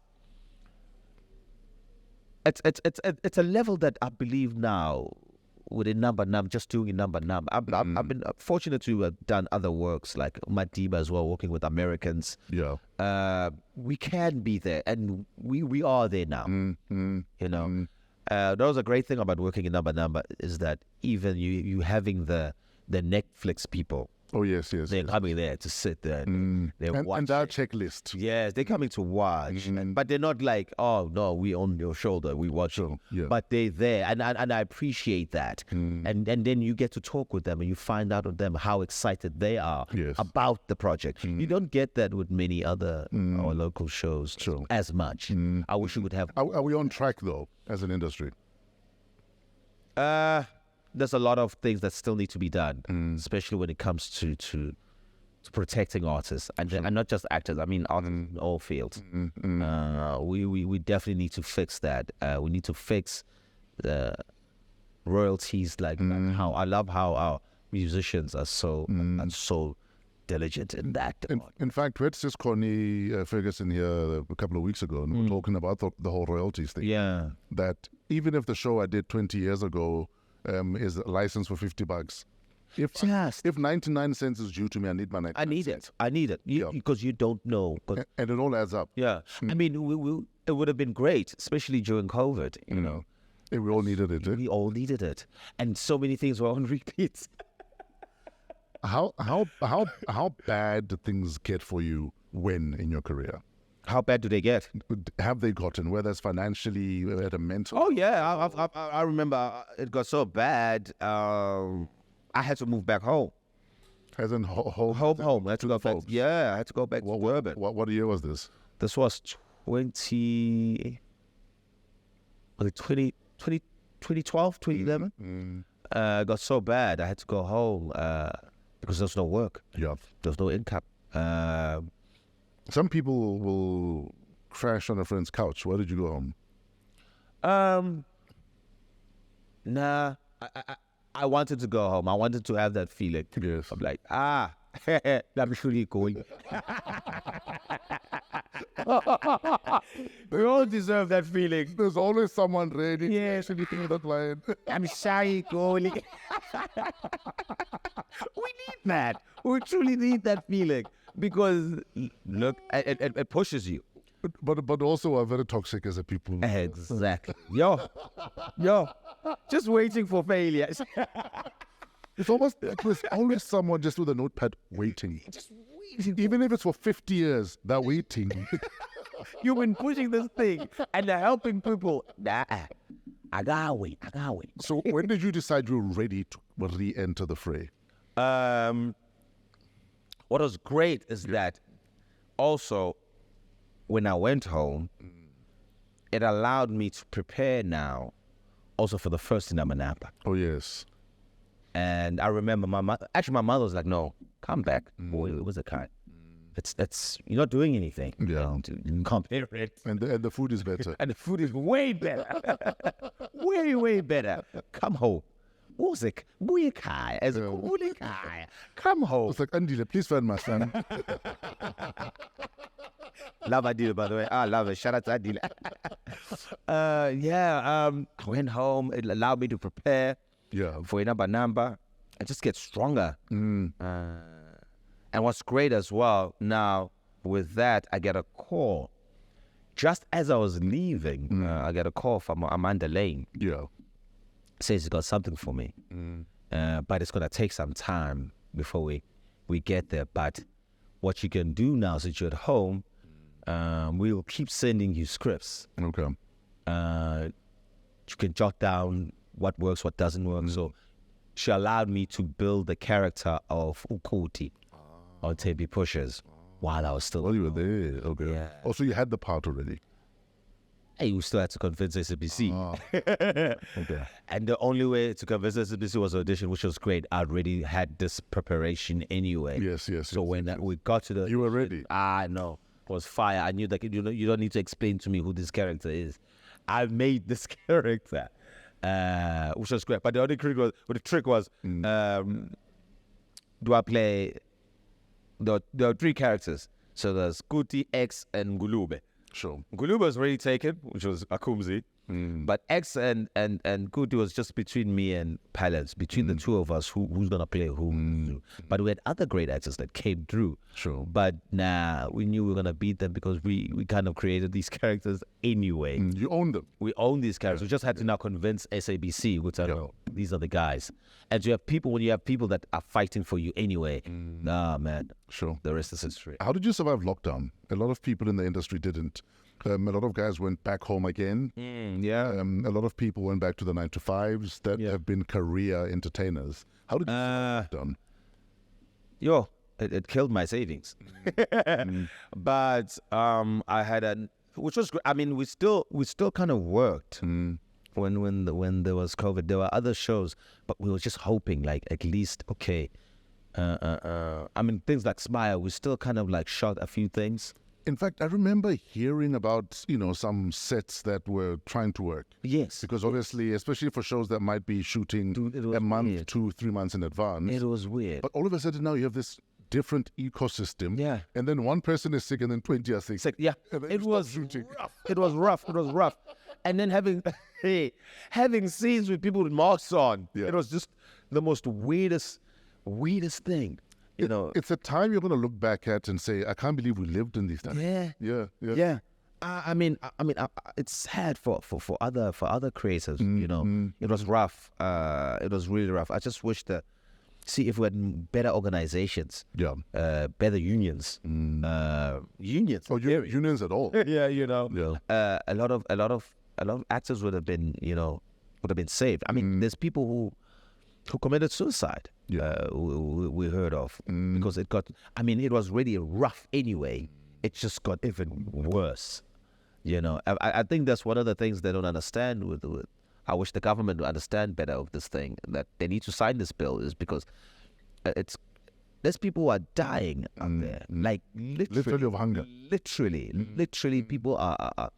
it's a level that I believe now within Number Num, just doing in Number Num. I've been fortunate to have done other works like Madiba as well, working with Americans. Yeah. We can be there, and we are there now. You know, that was a great thing about working in Number is that even you having the Netflix people. Oh, yes. They're coming there to sit there and they're watching. And our checklist. Yes, they're coming to watch. But they're not like, oh, no, we on your shoulder, we watch you. Yeah. But they're there, and I appreciate that. And then you get to talk with them and you find out of them how excited they are about the project. You don't get that with many other our local shows as much. I wish you would have. Are we on track, though, as an industry? There's a lot of things that still need to be done, especially when it comes to protecting artists and not just actors. I mean, artists in all fields. We definitely need to fix that. We need to fix the royalties. Like how I love how our musicians are so diligent in that. In fact, we had Sis Connie Ferguson here a couple of weeks ago, and we were talking about the whole royalties thing. Yeah. That even if the show I did 20 years ago is licensed for $50, if 99 cents is due to me, I need my 99 I need it. Because you don't know. And it all adds up. Yeah. I mean, it would have been great, especially during COVID. You know, we all needed it. We all needed it, and so many things were on repeat. How bad do things get for you when in your career? How bad do they get? Have they gotten, whether it's financially, at a mental? Oh yeah, I remember it got so bad. I had to move back home. As in home? Home. I had to go back. Yeah, I had to go back to Durban. What year was this? This was 2012, 2011. It got so bad, I had to go home because there was no work. Yeah. There was no income. Some people will crash on a friend's couch. Why did you go home? Nah, I wanted to go home. I wanted to have that feeling. Yes. I'm like, I'm surely going. We all deserve that feeling. There's always someone ready. Yes, to be that line. I'm sorry, going. We need that. We truly need that feeling because look, it pushes you. But also are very toxic as a people. Exactly. Yo, just waiting for failure. It's almost there's always someone just with a notepad waiting. Just waiting. Even if it's for 50 years, they're waiting. You've been pushing this thing and they're helping people. Nah, I gotta wait. So when did you decide you were ready to re-enter the fray? What was great is that also when I went home, it allowed me to prepare now also for the first in Amanapa. Oh, yes. And I remember my mother was like, no, come back. Boy, it was a kind. It's you're not doing anything. Yeah. To compare it. And the food is better. And the food is way better. way better. Come home. Music. As come home. It's like, Andile, please find my son. Love Adila, by the way. I love it. Shout out to Adila. I went home. It allowed me to prepare for number and just get stronger. And what's great as well, now with that, I get a call. Just as I was leaving, I get a call from Amanda Lane. Yeah. Says he's got something for me. But it's going to take some time before we get there. But what you can do now, since you're at home, we'll keep sending you scripts. Okay. You can jot down what works, what doesn't work. So she allowed me to build the character of Ukoti on Tebi Pushers while I was still. Well, you were there. Okay. Yeah. Also, you had the part already. Hey, we still had to convince SABC. Okay. And the only way to convince SABC was audition, which was great. I already had this preparation anyway. Yes. So when we got to the... You were ready. I know. It was fire. I knew that you don't need to explain to me who this character is. I made this character, which was great. But the only trick was, do I play... There are three characters. So there's Kuti, X, and Ngulube. Sure. Ngulube was already taken, which was Akumzi. But X and Kuti was just between me and Palance, between the two of us, who's going to play who. But we had other great actors that came through. Sure. But we knew we were going to beat them because we kind of created these characters anyway. You own them. We own these characters. We just had to now convince SABC, which I know these are the guys. And when you have people that are fighting for you anyway, man. Sure. The rest is history. How did you survive lockdown? A lot of people in the industry didn't. A lot of guys went back home again. A lot of people went back to the 9-to-5s that have been career entertainers. How did you survive lockdown? It killed my savings. But I had which was great. I mean, we still kind of worked when there was COVID. There were other shows, but we were just hoping, like, at least, okay, I mean, things like Smile, we still kind of like shot a few things. In fact, I remember hearing about, some sets that were trying to work. Yes. Because obviously, especially for shows that might be shooting Dude, it was a month, weird. 2-3 months in advance. It was weird. But all of a sudden now you have this different ecosystem. Yeah. And then one person is sick and then 20 are sick. Yeah, And then it you was stop shooting. rough. It was rough. It was rough. And then having scenes with people with masks on, Yeah. it was just the most weirdest thing. It's a time you're going to look back at and say, I can't believe we lived in these times. Yeah. I mean, it's sad for other creators. It was rough. It was really rough. I just wish see if we had better organizations. Yeah. Better unions. Unions. Or unions at all. Yeah. Yeah. A lot of actors would have been saved. I mean, there's people who committed suicide. Yeah. We heard of because it was really rough anyway. It just got even worse. I think that's one of the things they don't understand with I wish the government would understand better of this thing, that they need to sign this bill, is because there's people who are dying out there, like Literally of hunger. Literally people are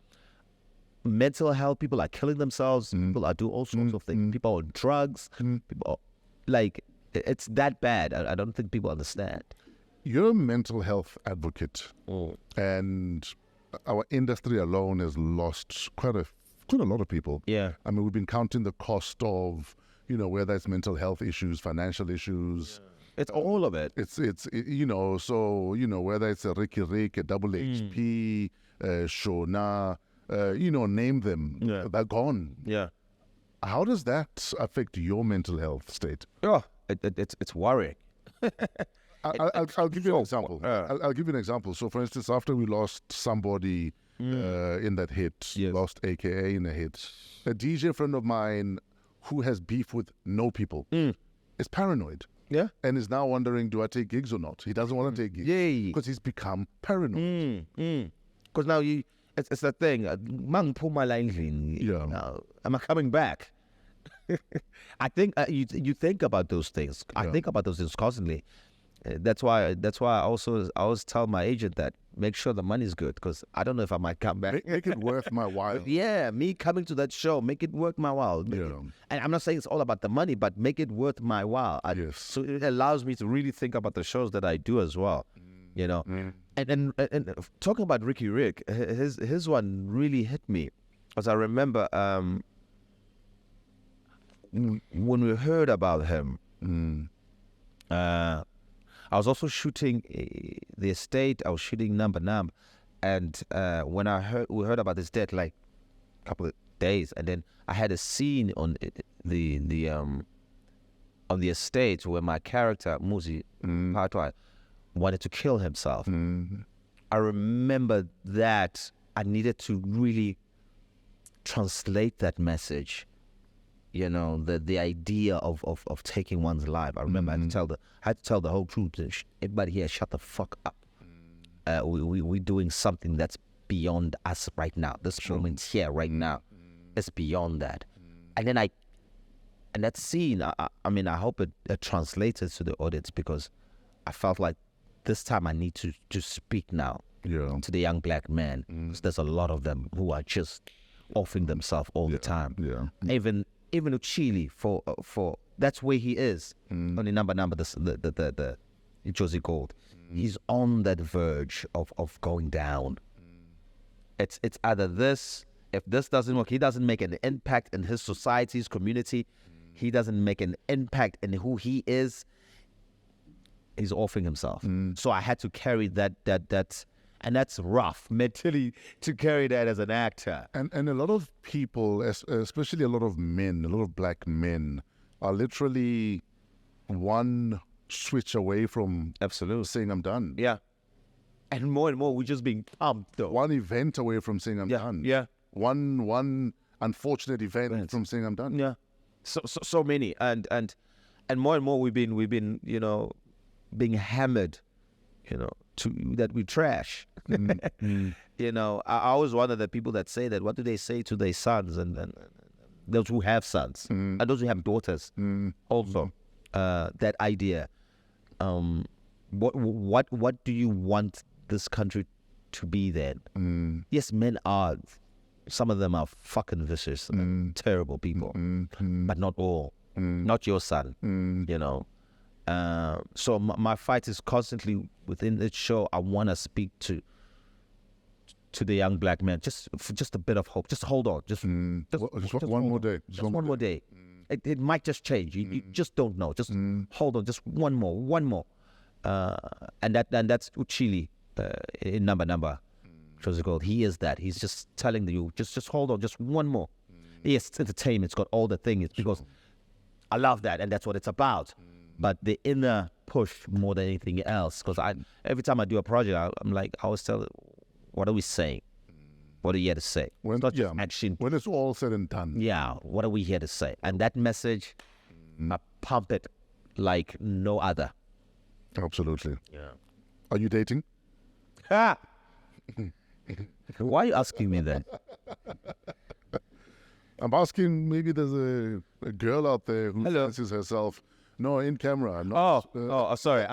mental health, people are killing themselves, people are doing all sorts of things, people are on drugs, people are, like, it's that bad. I don't think people understand. You're a mental health advocate, and our industry alone has lost quite a lot of people. Yeah. I mean, we've been counting the cost of, whether it's mental health issues, financial issues. It's all of it. It's whether it's a Ricky Rick, a Double HP, Shona, name them. Yeah. They're gone. Yeah. How does that affect your mental health state? Oh, it's worrying. I'll give you an example. I'll give you an example. So, for instance, after we lost somebody in that hit, Yes. lost AKA in a hit, a DJ friend of mine who has beef with no people is paranoid. Yeah. And is now wondering, do I take gigs or not? He doesn't want to take gigs. Yay. Because he's become paranoid. Because now it's that thing. Man, pull my line in. Yeah. Now, am I coming back? I think you think about those things. I think about those things constantly. That's why I always tell my agent that make sure the money's good, because I don't know if I might come back. Make it worth my while. Yeah, me coming to that show, make it worth my while. And I'm not saying it's all about the money, but make it worth my while. Yes. So it allows me to really think about the shows that I do as well. And talking about Ricky Rick, his one really hit me, because I remember when we heard about him. I was also shooting The Estate. I was shooting Number Numb, and when we heard about his death, like a couple of days, and then I had a scene on the Estate where my character Muzi Patwa wanted to kill himself. I remember that I needed to really translate that message. The idea of taking one's life. I remember I had to tell the whole crew, everybody here, shut the fuck up. We're doing something that's beyond us right now. This moment here right now is beyond that. And then that scene, I hope it translated to the audience, because I felt like this time I need to speak now to the young black man. Because there's a lot of them who are just offing themselves all the time. Yeah. Even Mtshali, for that's where he is on the number the Josie Gold. He's on that verge of going down. It's either this. If this doesn't work, he doesn't make an impact in his society, his community. He doesn't make an impact in who he is. He's offing himself. So I had to carry that, and that's rough mentally to carry that as an actor. And a lot of people, especially a lot of men, a lot of black men, are literally one switch away from Absolutely saying I'm done. Yeah. And more we're just being pumped though. One event away from saying I'm done. Yeah. One unfortunate event from saying I'm done. Yeah. So many, and more and more we've been being hammered, to that we trash. I always wonder the people that say that, what do they say to their sons and those who have sons and those who have daughters also. That idea, what do you want this country to be then? Yes, men are. Some of them are fucking vicious, terrible people, but not all. Not your son, you know. So my fight is constantly within the show. I want to speak to the young black man, just for just a bit of hope. Just hold on, just one more day. Just one more day. It might just change. You just don't know. Just hold on, just one more. And that's Mtshali in number. What's it called? He is that. He's just telling you, just hold on, just one more. Yes, it's entertainment. It's got all the things because I love that, and that's what it's about. But the inner push more than anything else, because every time I do a project, I'm like, I always tell, what are we saying? What are you here to say? When, it's not just action. When it's all said and done. Yeah, what are we here to say? And that message, I pump it like no other. Absolutely. Yeah. Are you dating? Ha! Why are you asking me that? I'm asking, maybe there's a girl out there who fancies herself. No, in camera. Not, sorry.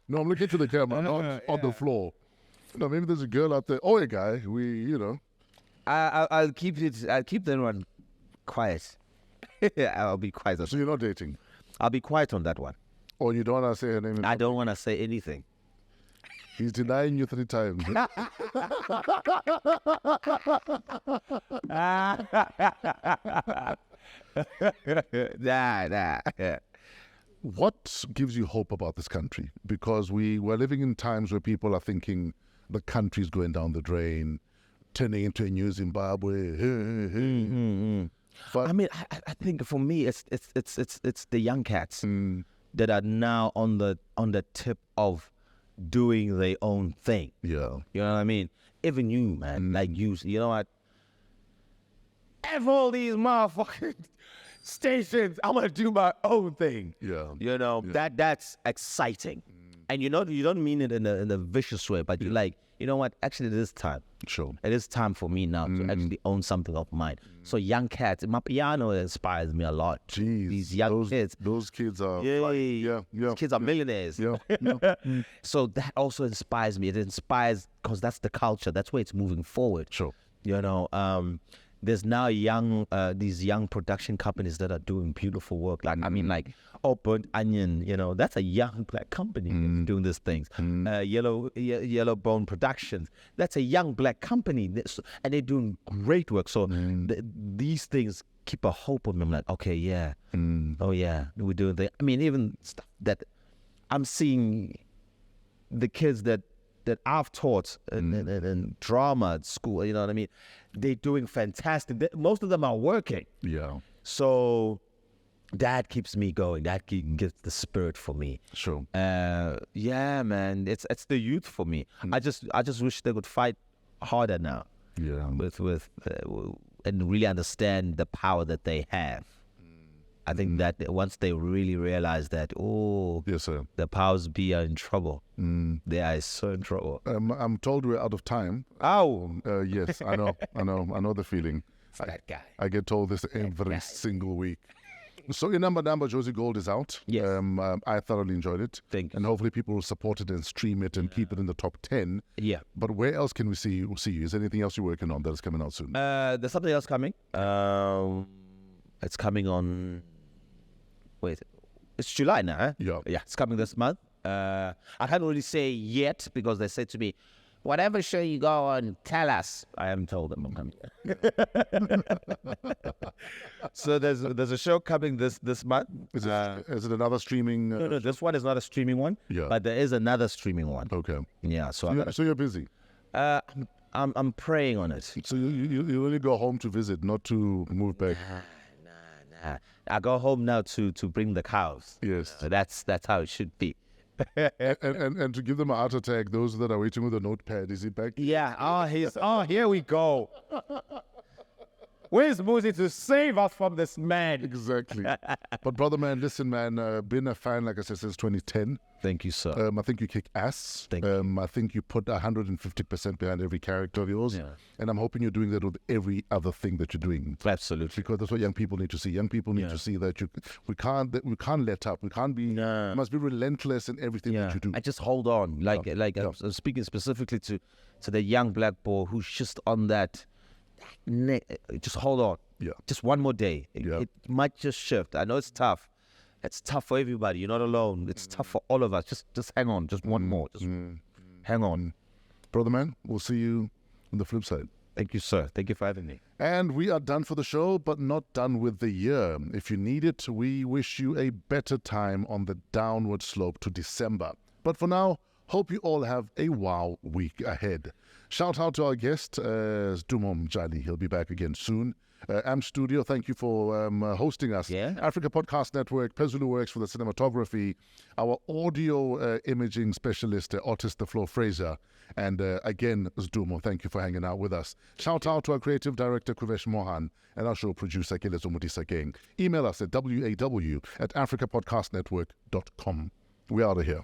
No, I'm looking to the camera, not on the floor. No, maybe there's a girl out there, or a guy. I'll keep that one quiet. I'll be quiet. So you're not dating? I'll be quiet on that one. Or you don't want to say her name? I don't want to say anything. He's denying you 3 times. Nah. What gives you hope about this country? Because we're living in times where people are thinking the country's going down the drain, turning into a new Zimbabwe. But I mean, I think for me, it's the young cats that are now on the tip of doing their own thing. Yeah. You know what I mean? Even you, man, like you know what? F all these motherfucking stations, I'm gonna do my own thing. Yeah. You know, that's exciting. And you know, you don't mean it in a vicious way, but you're like, you know what? Actually, it is time. Sure. It is time for me now to actually own something of mine. So young cats, my piano inspires me a lot. Jeez. These young kids. Those kids are These kids are millionaires. Yeah. So that also inspires me. It inspires because that's the culture. That's where it's moving forward. Sure. You know, there's now these young production companies that are doing beautiful work. Like I mean, like Burnt Onion. You know, that's a young black company that's doing these things. Yellow Bone Productions. That's a young black company, and they're doing great work. So these things keep a hope on me. I'm like, okay, yeah, oh yeah, we're doing things. I mean, even stuff that I'm seeing the kids that I've taught in drama at school, you know what I mean? They're doing fantastic. Most of them are working. Yeah. So that keeps me going. That gives the spirit for me. Sure. Yeah, man. It's the youth for me. I just wish they would fight harder now. Yeah. With and really understand the power that they have. I think that once they really realize that, yes, sir, the powers be are in trouble. They are so in trouble. I'm told we're out of time. Yes, I know the feeling. That guy. I get told this every single week. So your number, Josie Gold is out. Yes. I thoroughly enjoyed it. Thank you. And hopefully people will support it and stream it and keep it in the top 10. Yeah. But where else can we see you? Is there anything else you're working on that is coming out soon? There's something else coming. It's coming on... Wait, it's July now, huh? Yeah. Yeah, it's coming this month. I can't really say yet because they said to me, whatever show you go on, tell us. I haven't told them I'm coming. So there's a show coming this month. Is it another streaming? No, this one is not a streaming one. Yeah. But there is another streaming one. Okay. Yeah. So you're busy. I'm praying on it. So you only go home to visit, not to move back. Nah. I go home now to bring the cows. Yes. So that's how it should be. and to give them a heart attack, those that are waiting with a notepad, is he back? Yeah. Here we go. Where's Muzi to save us from this man? Exactly. But brother, man, listen, man, been a fan, like I said, since 2010. Thank you, sir. I think you kick ass. Thank you. I think you put 150% behind every character of yours. Yeah. And I'm hoping you're doing that with every other thing that you're doing. Absolutely. Because that's what young people need to see. Young people need to see that we can't let up. We can't be. We must be relentless in everything that you do. I just hold on. I'm speaking specifically to the young black boy who's just on that. Just hold on. Yeah. Just one more day. It might just shift. I know it's tough. It's tough for everybody. You're not alone. It's tough for all of us. Just hang on. Just one more. Just hang on. Brother, man, we'll see you on the flip side. Thank you, sir. Thank you for having me. And we are done for the show, but not done with the year. If you need it, we wish you a better time on the downward slope to December. But for now, hope you all have a wow week ahead. Shout out to our guest, Sdumo Mtshali. He'll be back again soon. Am Studio, thank you for hosting us. Yeah. Africa Podcast Network, Pezulu works for the cinematography. Our audio imaging specialist, Otis the Floor Fraser. And again, Sdumo, thank you for hanging out with us. Shout out to our creative director, Kuvesh Mohan, and our show producer, Kelezo Mutisa Gang. Email us at waw@africapodcastnetwork.com. We're out of here.